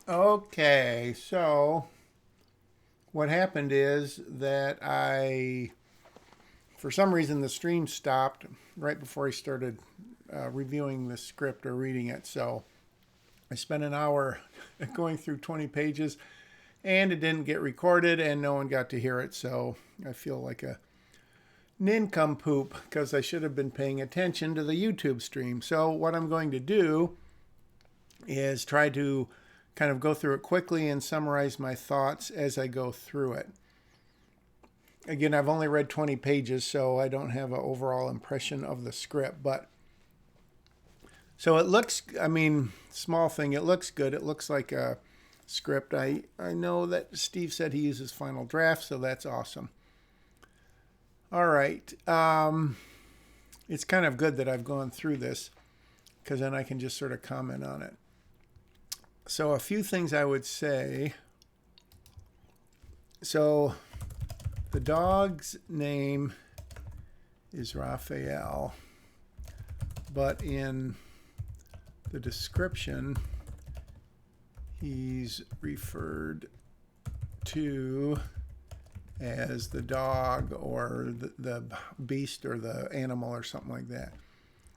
Okay, so what happened is that for some reason, the stream stopped right before I started reviewing the script or reading it. So I spent an hour going through 20 pages and it didn't get recorded and no one got to hear it. So I feel like a nincompoop because I should have been paying attention to the YouTube stream. So what I'm going to do is try to kind of go through it quickly and summarize my thoughts as I go through it. Again, I've only read 20 pages, so I don't have an overall impression of the script. But so it looks, small thing, it looks good. It looks like a script. I know that Steve said he uses Final Draft, so that's awesome. All right. It's kind of good that I've gone through this because then I can just sort of comment on it. So a few things I would say. So the dog's name is Raphael, but in the description, he's referred to as the dog or the beast or the animal or something like that.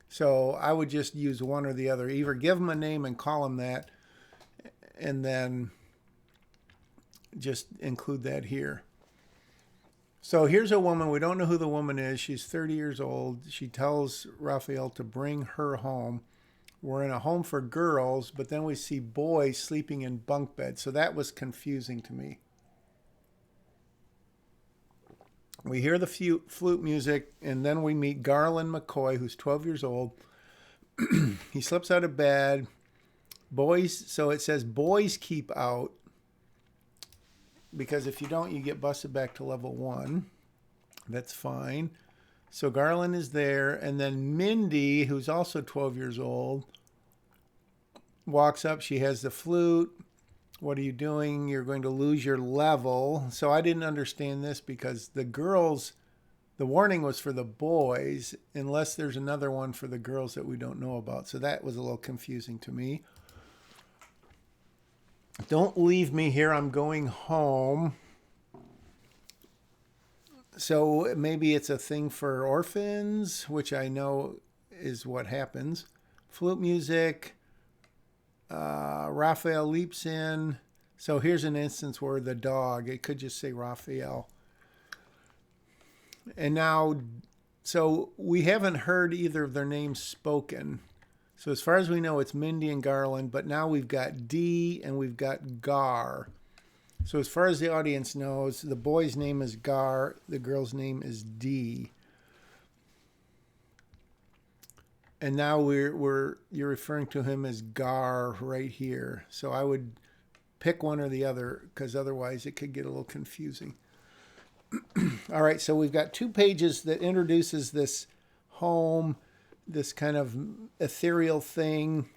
So I would just use one or the other. Either give him a name and call him that, and then just include that here. So here's a woman. We don't know who the woman is. She's 30 years old. She tells Raphael to bring her home. We're in a home for girls, but then we see boys sleeping in bunk beds. So that was confusing to me. We hear the flute music, and then we meet Garland McCoy, who's 12 years old. He slips out of bed. Boys, so it says boys keep out, because if you don't, you get busted back to level 1. That's fine. So Garland is there, and then Mindy, who's also 12 years old, walks up. She has the flute. What are you doing? You're going to lose your level. So I didn't understand this because the girls, the warning was for the boys, unless there's another one for the girls that we don't know about. So that was a little confusing to me. Don't leave me here. I'm going home. So maybe it's a thing for orphans, which I know is what happens. Flute music. Raphael leaps in. So here's an instance where the dog, it could just say Raphael. And now, so we haven't heard either of their names spoken. So as far as we know, it's Mindy and Garland, but now we've got D and we've got Gar. So as far as the audience knows, the boy's name is Gar, the girl's name is D. And now you're referring to him as Gar right here. So I would pick one or the other because otherwise it could get a little confusing. All right, so we've got 2 pages that introduces this home, this kind of ethereal thing.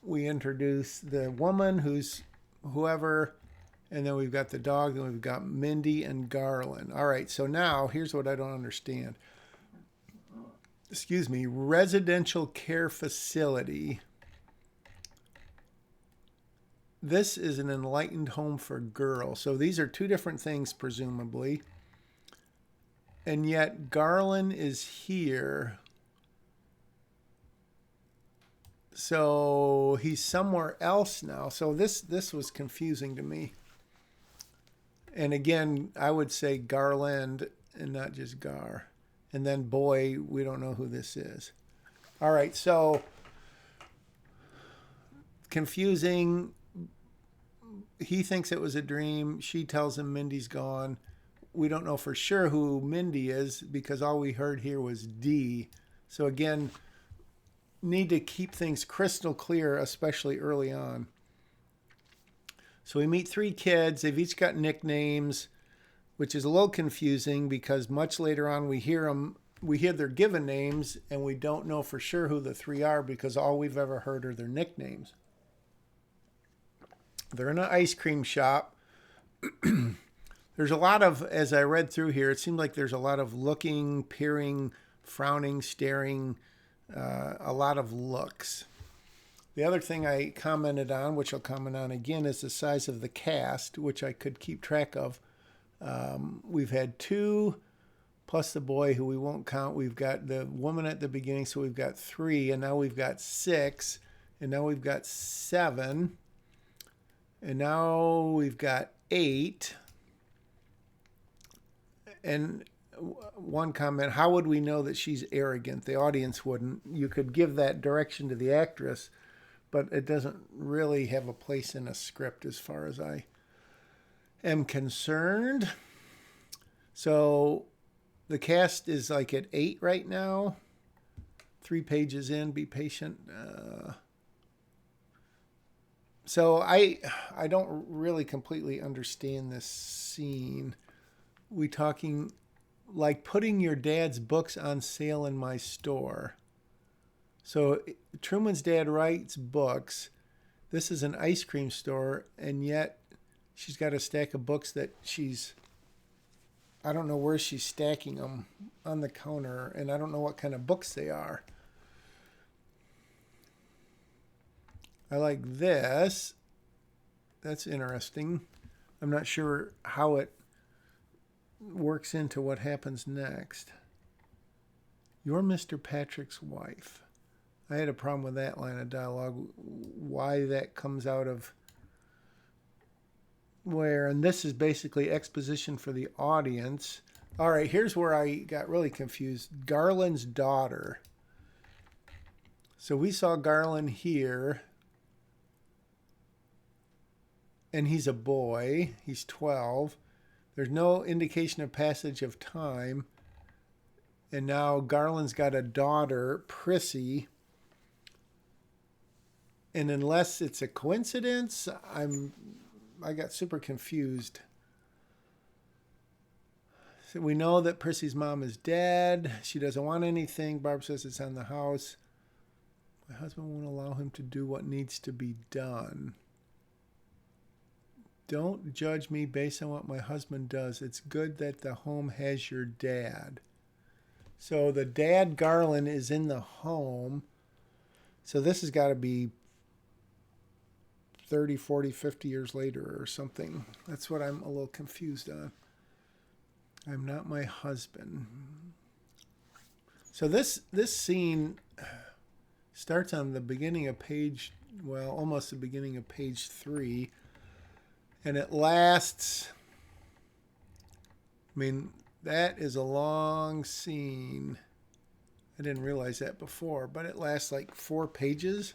We introduce the woman who's whoever, and then we've got the dog, and we've got Mindy and Garland. All right, so now here's what I don't understand. Excuse me, residential care facility. This is an enlightened home for girls. So these are 2 different things, presumably. And yet Garland is here. So he's somewhere else now. So this was confusing to me. And again, I would say Garland and not just Gar. And then boy, we don't know who this is. All right, so confusing. He thinks it was a dream. She tells him Mindy's gone. We don't know for sure who Mindy is because all we heard here was D. So again, need to keep things crystal clear, especially early on. So we meet 3 kids. They've each got nicknames, which is a little confusing because much later on we hear their given names and we don't know for sure who the 3 are because all we've ever heard are their nicknames. They're in an ice cream shop. There's a lot of, as I read through here, it seemed like there's a lot of looking, peering, frowning, staring, a lot of looks. The other thing I commented on, which I'll comment on again, is the size of the cast, which I could keep track of. We've had 2 plus the boy who we won't count. We've got the woman at the beginning, so we've got 3, and now we've got 6, and now we've got 7, and now we've got 8. And one comment, how would we know that she's arrogant? The audience wouldn't. You could give that direction to the actress, but it doesn't really have a place in a script as far as I am concerned. So the cast is like at 8 right now. 3 pages in, be patient. So I don't really completely understand this scene. We talking like putting your dad's books on sale in my store. So Truman's dad writes books. This is an ice cream store, and yet she's got a stack of books that I don't know where she's stacking them on the counter, and I don't know what kind of books they are. I like this. That's interesting. I'm not sure how it works into what happens next. You're Mr. Patrick's wife. I had a problem with that line of dialogue. Why that comes out of where, and this is basically exposition for the audience. All right, here's where I got really confused. Garland's daughter. So we saw Garland here, and he's a boy. He's 12. There's no indication of passage of time. And now Garland's got a daughter, Prissy. And unless it's a coincidence, I got super confused. So we know that Prissy's mom is dead. She doesn't want anything. Barb says it's on the house. My husband won't allow him to do what needs to be done. Don't judge me based on what my husband does. It's good that the home has your dad. So the dad, Garland, is in the home. So this has got to be 30, 40, 50 years later or something. That's what I'm a little confused on. I'm not my husband. So this scene starts on the beginning of page, well, almost the beginning of page 3. And it lasts, I mean, that is a long scene. I didn't realize that before, but it lasts like 4 pages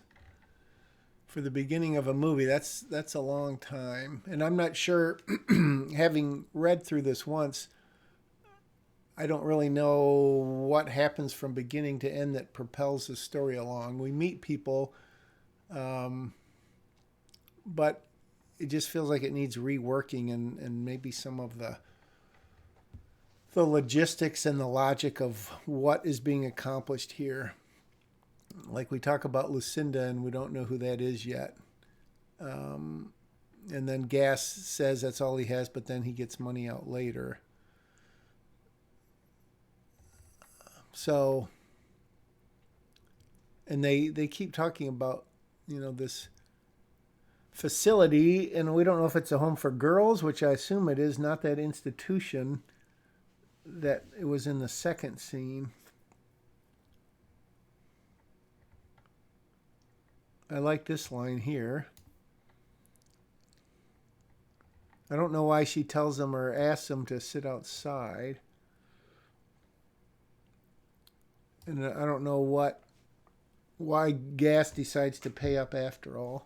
for the beginning of a movie. That's a long time. And I'm not sure, having read through this once, I don't really know what happens from beginning to end that propels the story along. We meet people, but it just feels like it needs reworking and maybe some of the logistics and the logic of what is being accomplished here. Like we talk about Lucinda and we don't know who that is yet. And then Gass says that's all he has, but then he gets money out later. So, and they keep talking about, this facility, and we don't know if it's a home for girls, which I assume it is, not that institution that it was in the second scene. I like this line here. I don't know why she tells them or asks them to sit outside. And I don't know why Gass decides to pay up after all.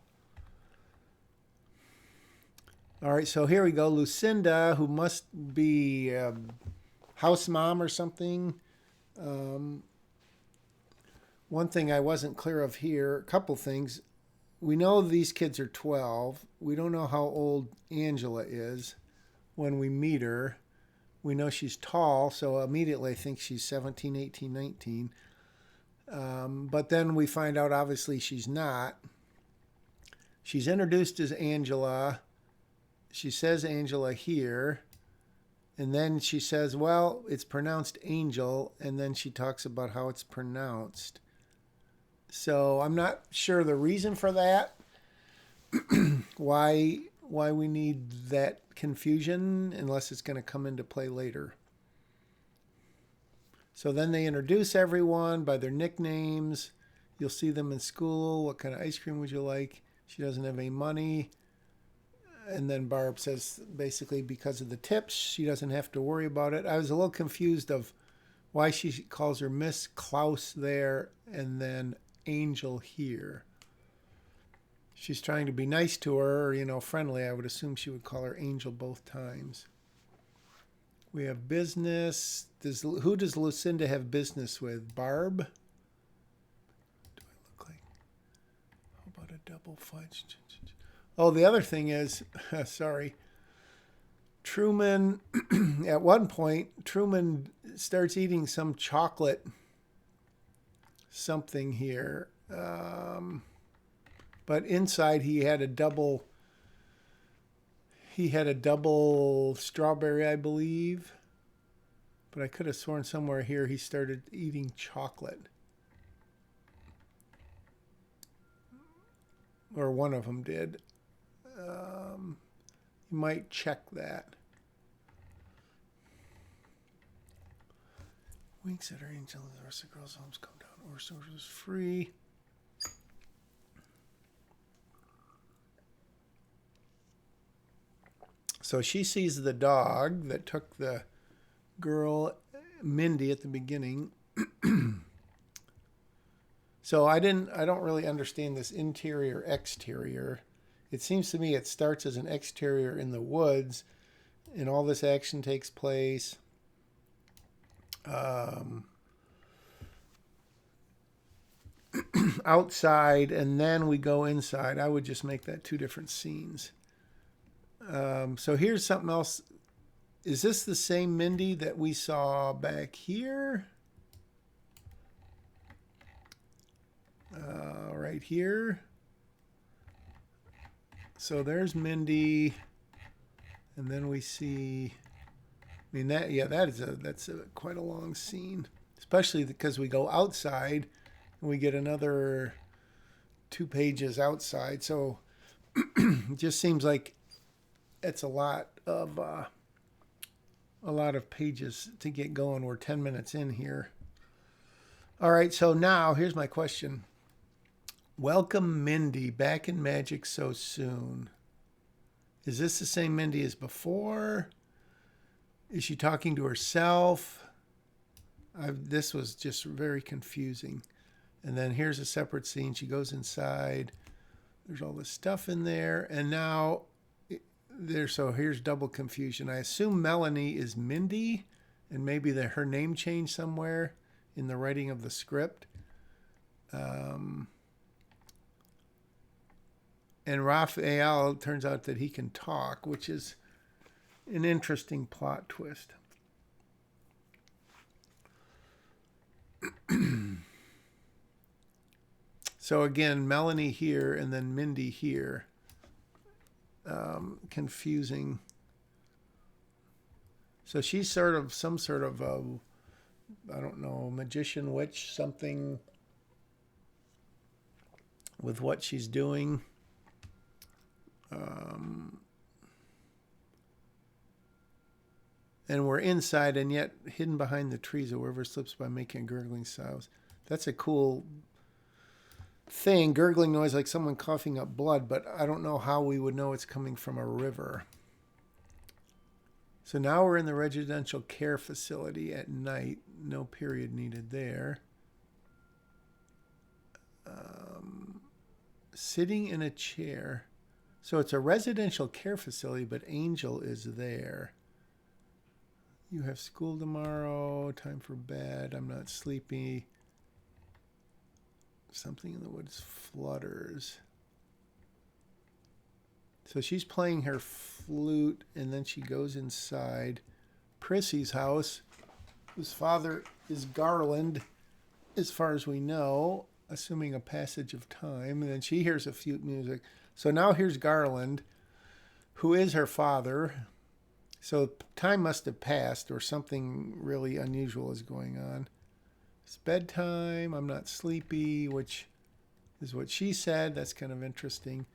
All right, so here we go. Lucinda, who must be a house mom or something. One thing I wasn't clear of here, a couple things. We know these kids are 12. We don't know how old Angela is when we meet her. We know she's tall, so immediately I think she's 17, 18, 19. But then we find out, obviously, she's not. She's introduced as Angela. She says Angela here. And then she says, well, it's pronounced Angel. And then she talks about how it's pronounced. So I'm not sure the reason for that. Why we need that confusion unless it's going to come into play later. So then they introduce everyone by their nicknames. You'll see them in school. What kind of ice cream would you like? She doesn't have any money. And then Barb says basically because of the tips, she doesn't have to worry about it. I was a little confused of why she calls her Miss Klaus there and then Angel here. She's trying to be nice to her, friendly. I would assume she would call her Angel both times. We have business. Who does Lucinda have business with? Barb? Do I look like? How about a double fudge? Oh, the other thing is, sorry. Truman, at one point, Truman starts eating some chocolate something here. But inside he had a double strawberry, I believe. But I could have sworn somewhere here he started eating chocolate. Or one of them did. You might check that. Winks at her angel. The rest of the girls' homes come down. Or source is free. So she sees the dog that took the girl, Mindy, at the beginning. So I don't really understand this interior exterior. It seems to me it starts as an exterior in the woods, and all this action takes place. Outside, and then we go inside. I would just make that two different scenes. So here's something else. Is this the same Mindy that we saw back here? Right here. So there's Mindy, and then we see. I mean that's quite a long scene, especially because we go outside and we get another 2 pages outside. So it just seems like it's a lot of pages to get going. We're 10 minutes in here. All right, so now here's my question. Welcome, Mindy, back in magic so soon. Is this the same Mindy as before? Is she talking to herself? This was just very confusing. And then here's a separate scene. She goes inside. There's all this stuff in there. And now here's double confusion. I assume Melanie is Mindy, and maybe her name changed somewhere in the writing of the script. And Raphael, it turns out that he can talk, which is an interesting plot twist. So again, Melanie here and then Mindy here. Confusing. So she's some sort of I don't know, magician, witch, something with what she's doing. And we're inside and yet hidden behind the trees. A river slips by making gurgling sounds. That's a cool thing, gurgling noise like someone coughing up blood, but I don't know how we would know it's coming from a river. So now we're in the residential care facility at night. No period needed there. Sitting in a chair. So it's a residential care facility, but Angel is there. You have school tomorrow. Time for bed. I'm not sleepy. Something in the woods flutters. So she's playing her flute, and then she goes inside Prissy's house, whose father is Garland, as far as we know, assuming a passage of time. And then she hears a flute music. So now here's Garland, who is her father. So time must have passed, or something really unusual is going on. It's bedtime. I'm not sleepy, which is what she said. That's kind of interesting.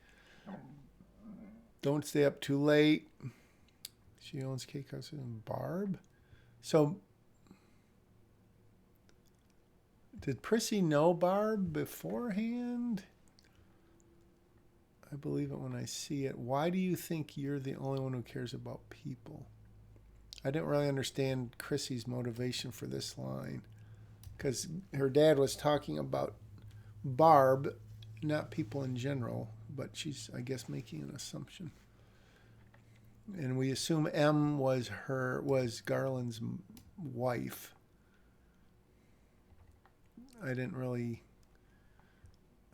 Don't stay up too late. She owns cake house and Barb. So did Prissy know Barb beforehand? I believe it when I see it. Why do you think you're the only one who cares about people? I didn't really understand Chrissy's motivation for this line, because her dad was talking about Barb, not people in general, but she's, I guess, making an assumption. And we assume M was Garland's wife. I didn't really,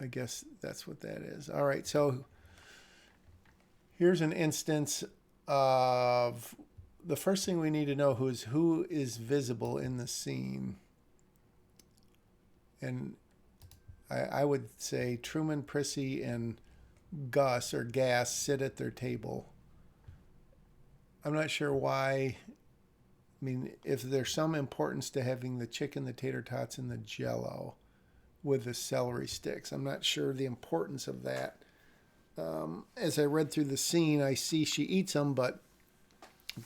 I guess that's what that is. All right, so here's an instance of the first thing we need to know who is visible in the scene. And I would say Truman, Prissy, and Gus or Gas sit at their table. I'm not sure why. I mean, if there's some importance to having the chicken, the tater tots, and the Jell-O with the celery sticks, I'm not sure the importance of that. As I read through the scene, I see she eats them, but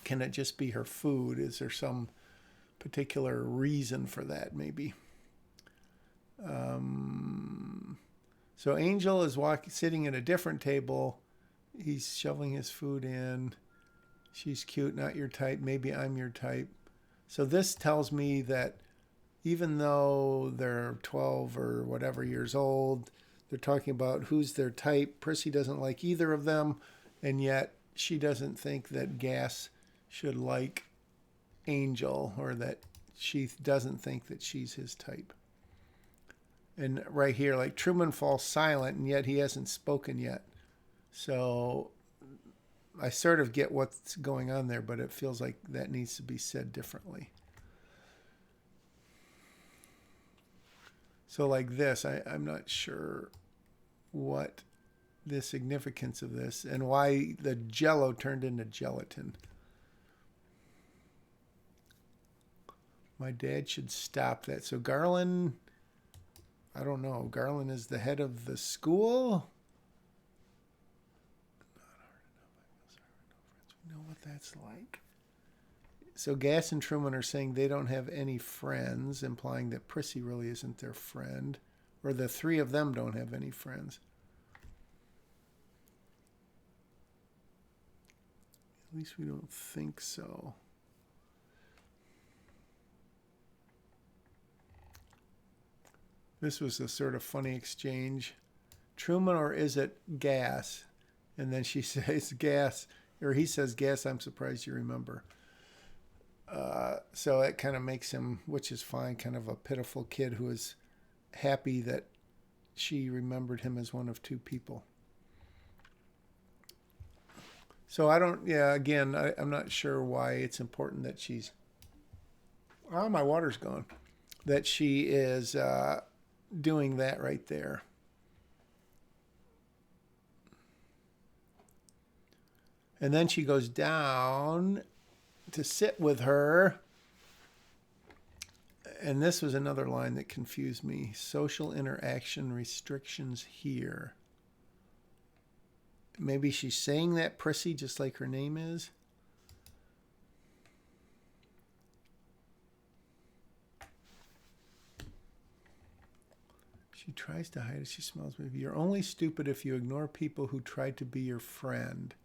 can it just be her food? Is there some particular reason for that, maybe? So Angel is sitting at a different table. He's shoveling his food in. She's cute, not your type. Maybe I'm your type. So this tells me that even though they're 12 or whatever years old, they're talking about who's their type. Prissy doesn't like either of them, and yet she doesn't think that Gas should like Angel, or that she doesn't think that she's his type. And right here, like, Truman falls silent, and yet he hasn't spoken yet. So I sort of get what's going on there, but it feels like that needs to be said differently. So like this, I'm not sure what the significance of this and why the Jell-O turned into gelatin. My dad should stop that. So Garland, I don't know. Garland is the head of the school. We know what that's like. So Gas and Truman are saying they don't have any friends, implying that Prissy really isn't their friend, or the three of them don't have any friends. At least we don't think so. This was a sort of funny exchange. Truman, or is it Gas? And then she says, Gas, or he says, Gas, I'm surprised you remember. So it kind of makes him, which is fine, kind of a pitiful kid who is happy that she remembered him as one of two people. So I'm not sure why it's important that she's, oh, my water's gone, that she is doing that right there. And then she goes down to sit with her. And this was another line that confused me. Social interaction restrictions here. Maybe she's saying that Prissy just like her name is. She tries to hide it. She smells maybe. You're only stupid if you ignore people who try to be your friend.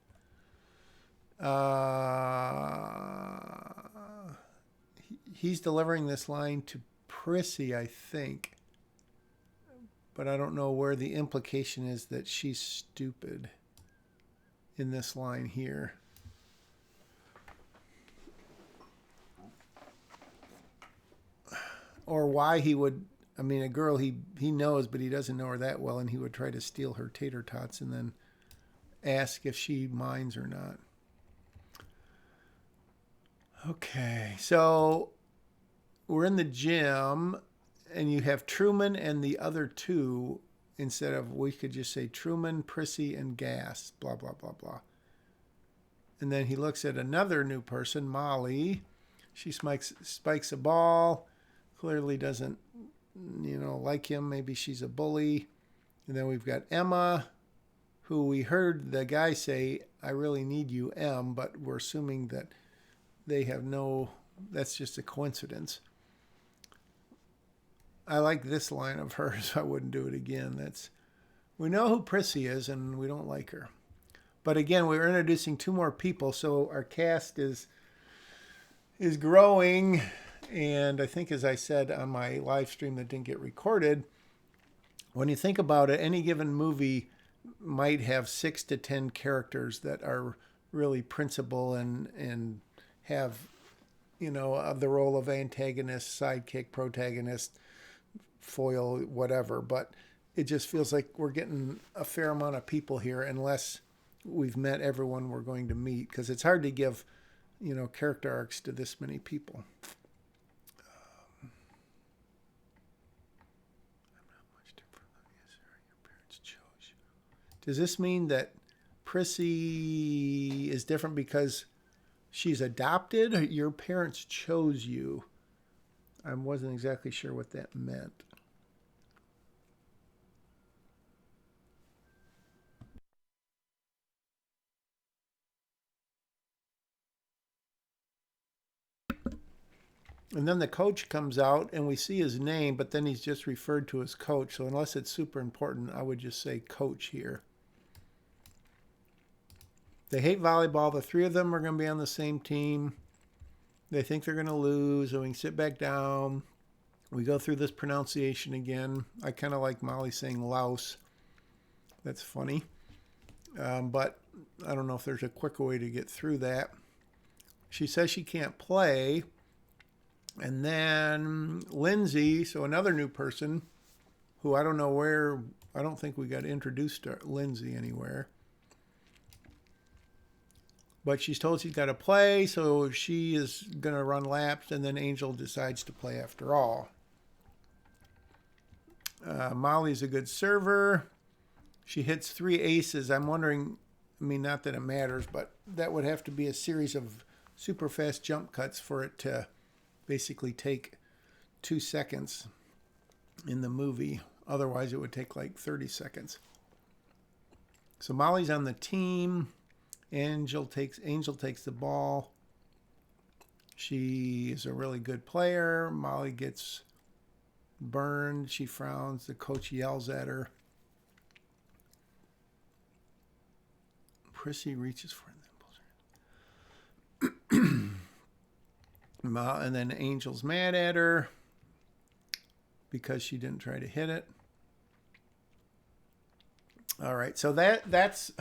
He's delivering this line to Prissy, I think. But I don't know where the implication is that she's stupid in this line here. Or why he would, I mean, a girl he knows, but he doesn't know her that well, and he would try to steal her tater tots and then ask if she minds or not. Okay, so we're in the gym, and you have Truman and the other two, instead of, we could just say Truman, Prissy, and Gas, blah, blah, blah, blah. And then he looks at another new person, Molly. She spikes a ball, clearly doesn't, like him. Maybe she's a bully. And then we've got Emma, who we heard the guy say, "I really need you, Em," but we're assuming that they have no, that's just a coincidence. I like this line of hers. I wouldn't do it again. We know who Prissy is, and we don't like her. But again, we're introducing 2 more people, so our cast is growing. And I think, as I said on my live stream that didn't get recorded, when you think about it, any given movie might have 6 to 10 characters that are really principal and have, the role of antagonist, sidekick, protagonist, foil, whatever. But it just feels like we're getting a fair amount of people here, unless we've met everyone we're going to meet, because it's hard to give, character arcs to this many people. Does this mean that Prissy is different because she's adopted? Your parents chose you. I wasn't exactly sure what that meant. And then the coach comes out and we see his name, but then he's just referred to as coach. So unless it's super important, I would just say coach here. They hate volleyball. The 3 of them are going to be on the same team. They think they're going to lose, and we can sit back down. We go through this pronunciation again. I kind of like Molly saying louse. That's funny. But I don't know if there's a quicker way to get through that. She says she can't play. And then Lindsay, so another new person, who I don't know where, I don't think we got introduced to Lindsay anywhere. But she's told she's got to play, so she is going to run laps, and then Angel decides to play after all. Molly's a good server. She hits 3 aces. I'm wondering, not that it matters, but that would have to be a series of super fast jump cuts for it to basically take 2 seconds in the movie. Otherwise, it would take like 30 seconds. So Molly's on the team. Angel takes the ball. She is a really good player. Molly gets burned. She frowns. The coach yells at her. Prissy reaches for it and pulls her. And then Angel's mad at her because she didn't try to hit it. All right, so that's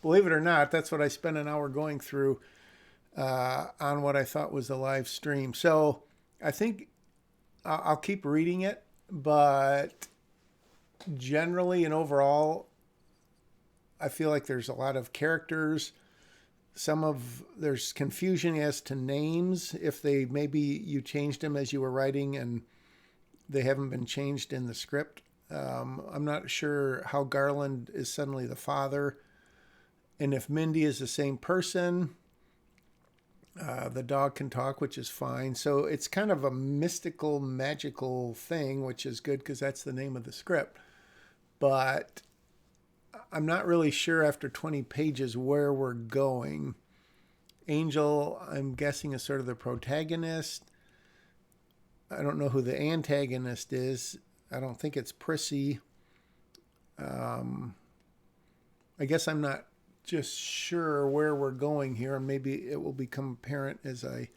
believe it or not, that's what I spent an hour going through on what I thought was the live stream. So I think I'll keep reading it, but generally and overall, I feel like there's a lot of characters. There's confusion as to names, if maybe you changed them as you were writing and they haven't been changed in the script. I'm not sure how Garland is suddenly the father, and if Mindy is the same person. The dog can talk, which is fine. So it's kind of a mystical, magical thing, which is good because that's the name of the script. But I'm not really sure after 20 pages where we're going. Angel, I'm guessing, is sort of the protagonist. I don't know who the antagonist is. I don't think it's Prissy. I guess I'm not just sure where we're going here, and maybe it will become apparent as I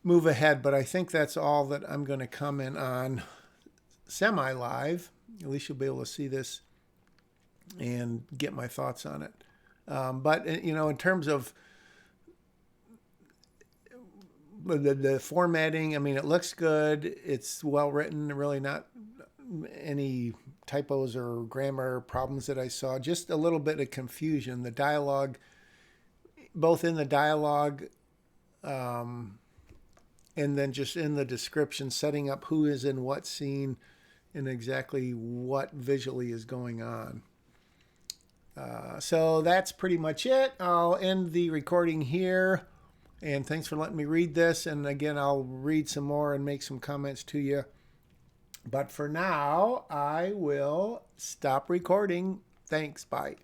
move ahead. But I think that's all that I'm going to comment on semi-live. At least you'll be able to see this and get my thoughts on it. But, in terms of the formatting, it looks good. It's well written, really not any typos or grammar problems that I saw. Just a little bit of confusion. The dialogue, both in the dialogue and then just in the description, setting up who is in what scene and exactly what visually is going on. So that's pretty much it. I'll end the recording here. And thanks for letting me read this. And again, I'll read some more and make some comments to you But for now, I will stop recording. Thanks. Bye.